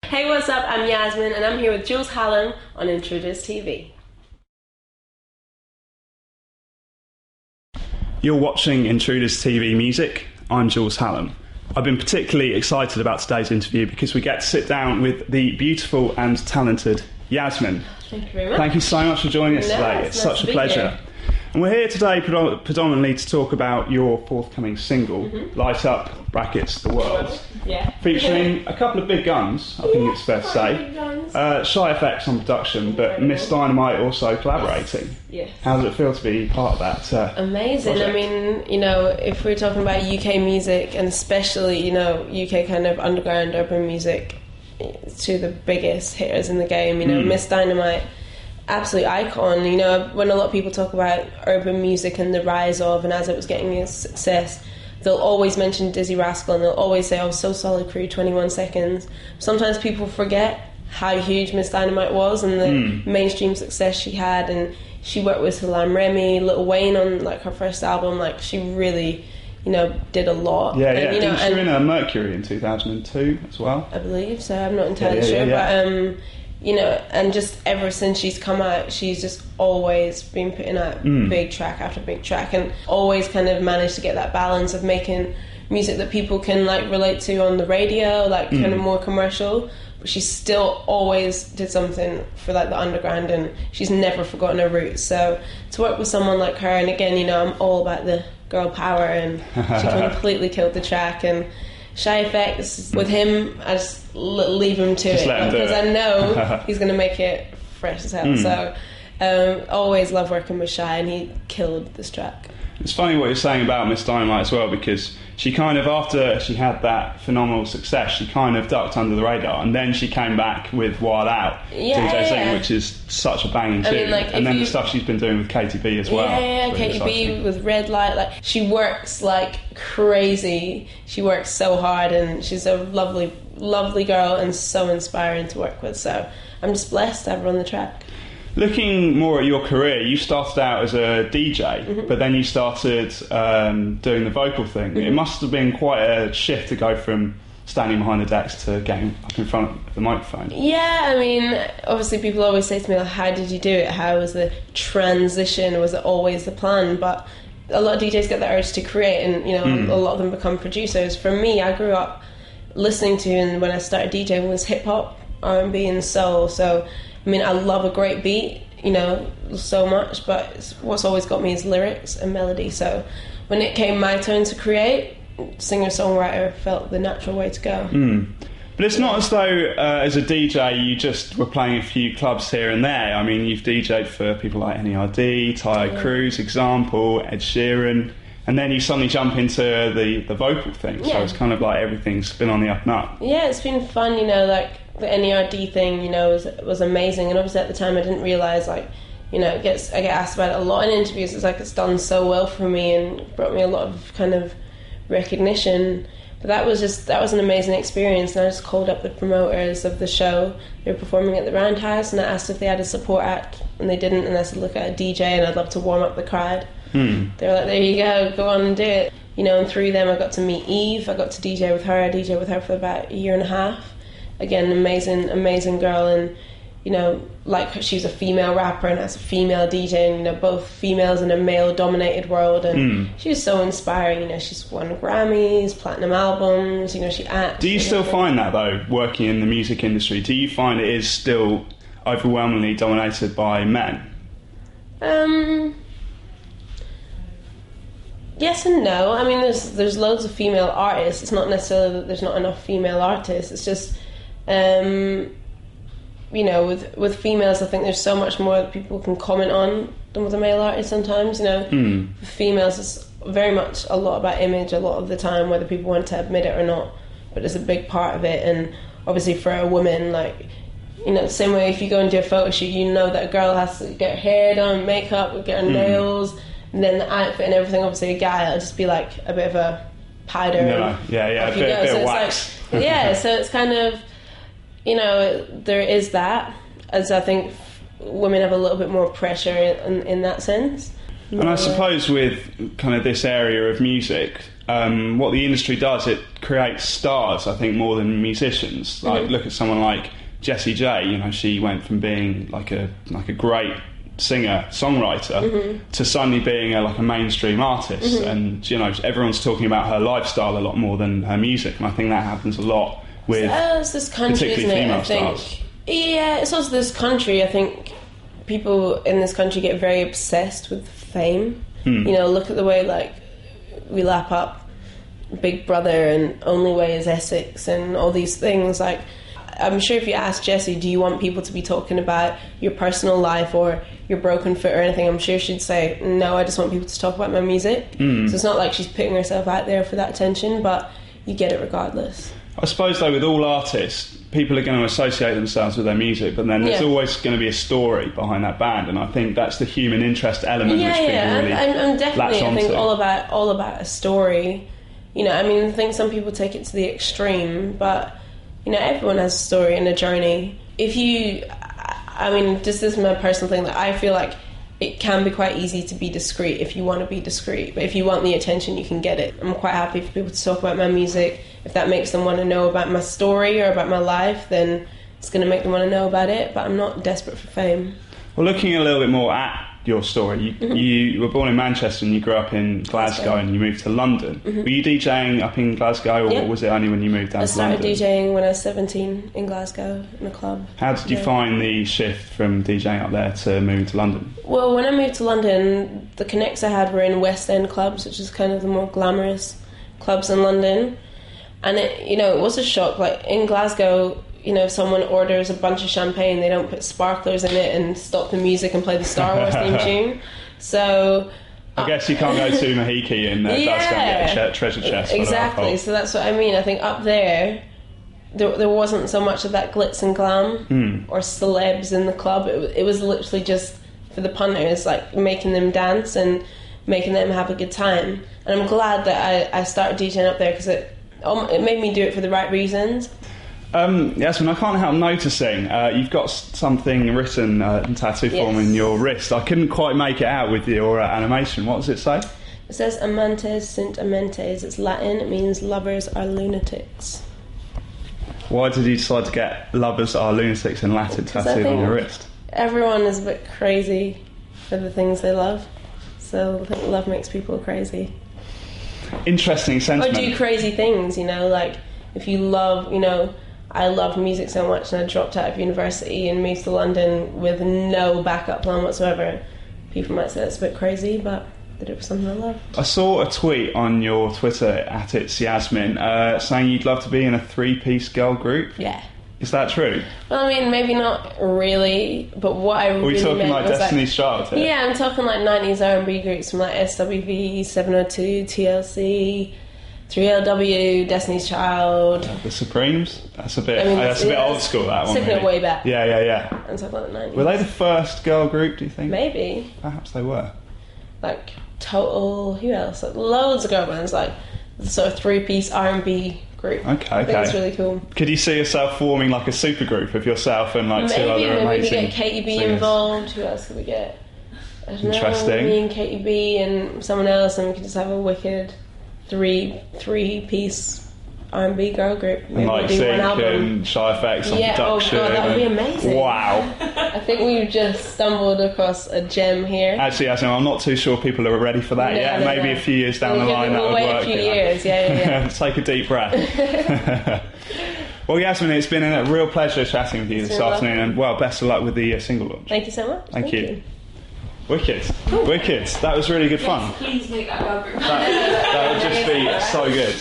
Hey, what's up? I'm Yasmin and I'm here with Jules Hallam on Intruders TV. You're watching Intruders TV Music. I'm Jules Hallam. I've been particularly excited about today's interview because we get to sit down with the beautiful and talented Yasmin. Thank you very much. Thank you so much for joining us today. It's nice such a pleasure. Here. And we're here today predominantly to talk about your forthcoming single, Light Up (The World), featuring a couple of big guns, I think it's fair to say. Shy Effects on production, but Miss Dynamite also collaborating. Yes. How does it feel to be part of that Amazing. project? I mean, if we're talking about UK music, and especially, UK kind of underground urban music, to the biggest hitters in the game, Miss Dynamite, absolute icon. When a lot of people talk about urban music and the rise of, and as it was getting its success, they'll always mention Dizzy Rascal and they'll always say, oh, So Solid Crew, 21 Seconds. Sometimes people forget how huge Miss Dynamite was and the mainstream success she had, and she worked with Salam Remy, Lil Wayne on her first album. She really did a lot. Didn't she win a Mercury in 2002 as well? I believe so. I'm not entirely sure. But and just ever since she's come out, she's just always been putting out big track after big track, and always kind of managed to get that balance of making music that people can relate to on the radio, kind of more commercial, but she still always did something for the underground, and she's never forgotten her roots. So to work with someone like her, and again, I'm all about the girl power, and she completely killed the track. And Shy Effects, with him, I just leave him to it, because I know he's going to make it fresh as hell. So always love working with Shy, and he killed this track. It's funny what you're saying about Miss Dynamite as well, because she kind of, after she had that phenomenal success, she kind of ducked under the radar, and then she came back with Wild Out, DJ Zing, which is such a banging tune. And then the stuff she's been doing with Katie B as well. Katie B with Red Light. She works like crazy. She works so hard, and she's a lovely, lovely girl and so inspiring to work with. So I'm just blessed to have her on the track. Looking more at your career, you started out as a DJ, but then you started doing the vocal thing. It must have been quite a shift to go from standing behind the decks to getting up in front of the microphone. Yeah, I mean, obviously people always say to me, how did you do it? How was the transition? Was it always the plan? But a lot of DJs get the urge to create, and a lot of them become producers. For me, I grew up listening to, and when I started DJing, was hip-hop, R&B and soul. So I mean, I love a great beat, so much, but what's always got me is lyrics and melody. So when it came my turn to create, singer-songwriter felt the natural way to go. But it's not as though, as a DJ, you just were playing a few clubs here and there. I mean, you've DJed for people like n.e.r.d, Tayo Cruz, Example, Ed Sheeran, and then you suddenly jump into the vocal thing. So it's kind of like everything's been on the up and up. Yeah, it's been fun, the n.e.r.d thing, was amazing, and obviously at the time I didn't realise, I get asked about it a lot in interviews. It's done so well for me and brought me a lot of kind of recognition. But that was an amazing experience, and I just called up the promoters of the show. They were performing at the Roundhouse, and I asked if they had a support act, and they didn't, and I said, look, at a DJ, and I'd love to warm up the crowd. They were like, there you go on and do it. And through them I got to meet Eve. I got to DJ with her. I DJed with her for about a year and a half. Again, amazing girl, and she's a female rapper and as a female DJ, and both females in a male-dominated world, and she was so inspiring. She's won Grammys, platinum albums. She acts. Do you still find that though, working in the music industry? Do you find it is still overwhelmingly dominated by men? Yes and no. I mean, there's loads of female artists. It's not necessarily that there's not enough female artists. It's just with females, I think there's so much more that people can comment on than with a male artist sometimes. For females, it's very much a lot about image a lot of the time, whether people want to admit it or not, but it's a big part of it. And obviously for a woman, the same way if you go and do a photo shoot, that a girl has to get her hair done, makeup, get her nails, and then the outfit and everything. Obviously a guy, it'll just be like a bit of a powder. A bit of wax. So it's kind of, there is that, as I think women have a little bit more pressure in that sense. And I suppose with kind of this area of music, what the industry does, it creates stars, I think, more than musicians. Like, look at someone like Jessie J. You know, she went from being like a great singer songwriter to suddenly being a mainstream artist, and you know, everyone's talking about her lifestyle a lot more than her music, and I think that happens a lot with it's this country, isn't it? I think stars. Yeah, it's also this country. I think people in this country get very obsessed with fame. You know, look at the way like we lap up Big Brother and Only Way is Essex and all these things. Like, I'm sure if you ask Jessie, do you want people to be talking about your personal life or your broken foot or anything, I'm sure she'd say, no, I just want people to talk about my music. So it's not like she's putting herself out there for that attention, but you get it regardless. I suppose, though, with all artists, people are going to associate themselves with their music, but then there's always going to be a story behind that band, and I think that's the human interest element which people really I'm definitely, latch onto. I think all about a story. You know, I mean, I think some people take it to the extreme, but you know, everyone has a story and a journey. If you, I mean, just this is my personal thing, that I feel like it can be quite easy to be discreet if you want to be discreet, but if you want the attention, you can get it. I'm quite happy for people to talk about my music. If that makes them want to know about my story or about my life, then it's going to make them want to know about it, but I'm not desperate for fame. Well, looking a little bit more at your story, you were born in Manchester and you grew up in Glasgow and you moved to London. Were you DJing up in Glasgow, or was it only when you moved down to London? I started DJing when I was 17 in Glasgow in a club. How did you find the shift from DJing up there to moving to London? Well, when I moved to London, the connects I had were in West End clubs, which is kind of the more glamorous clubs in London. And it was a shock. Like in Glasgow, you know, if someone orders a bunch of champagne, they don't put sparklers in it and stop the music and play the Star Wars theme tune. So I guess you can't go to Mahiki in Glasgow and get a treasure chest. Exactly. So that's what I mean. I think up there wasn't so much of that glitz and glam or celebs in the club. It was literally just for the punters, like making them dance and making them have a good time. And I'm glad that I started DJing up there, because it made me do it for the right reasons. Yasmin, I can't help noticing you've got something written in tattoo form in your wrist. I couldn't quite make it out with your animation. What does it say? It says Amantes sunt amentes. It's Latin. It means lovers are lunatics. Why did you decide to get lovers are lunatics in Latin tattooed on your wrist? Everyone is a bit crazy for the things they love. So I think love makes people crazy. Interesting sentiment. Or do crazy things, you know, like if you love, you know, I loved music so much and I dropped out of university and moved to London with no backup plan whatsoever. People might say that's a bit crazy, but I did it for something I love. I saw a tweet on your Twitter at It's Yasmin saying you'd love to be in a 3-piece girl group. Yeah. Is that true? Well, I mean, maybe not really, but what I really meant was... Are we talking like Destiny's Child here? Yeah, I'm talking like 90s R&B groups from like SWV, 702, TLC... 3LW, Destiny's Child. The Supremes? That's a bit old school, that one. Taking it way back. Yeah. I'm talking about the 90s. Were they the first girl group, do you think? Maybe. Perhaps they were. Like Total, who else? Like, loads of girl bands, like sort of 3-piece R&B group. Okay. I think it's really cool. Could you see yourself forming like a super group of yourself and like two other amazing Maybe we get Katie B singers involved. Who else could we get? I don't Interesting. know, me and Katie B and someone else, and we could just have a wicked... three-piece R&B girl group. Maybe and like Sync and Shy Effects on production. Oh god, that would be amazing. Wow. I think we've just stumbled across a gem here. Actually, I'm not too sure people are ready for that yet. Maybe a few years down the line that would work. We'll wait a few years, yeah. Take a deep breath. Well, Yasmin, it's been a real pleasure chatting with you this afternoon, and well, best of luck with the single launch. Thank you so much. Thank you. Wicked. That was really good fun. Please make that girl group. That would just be so good.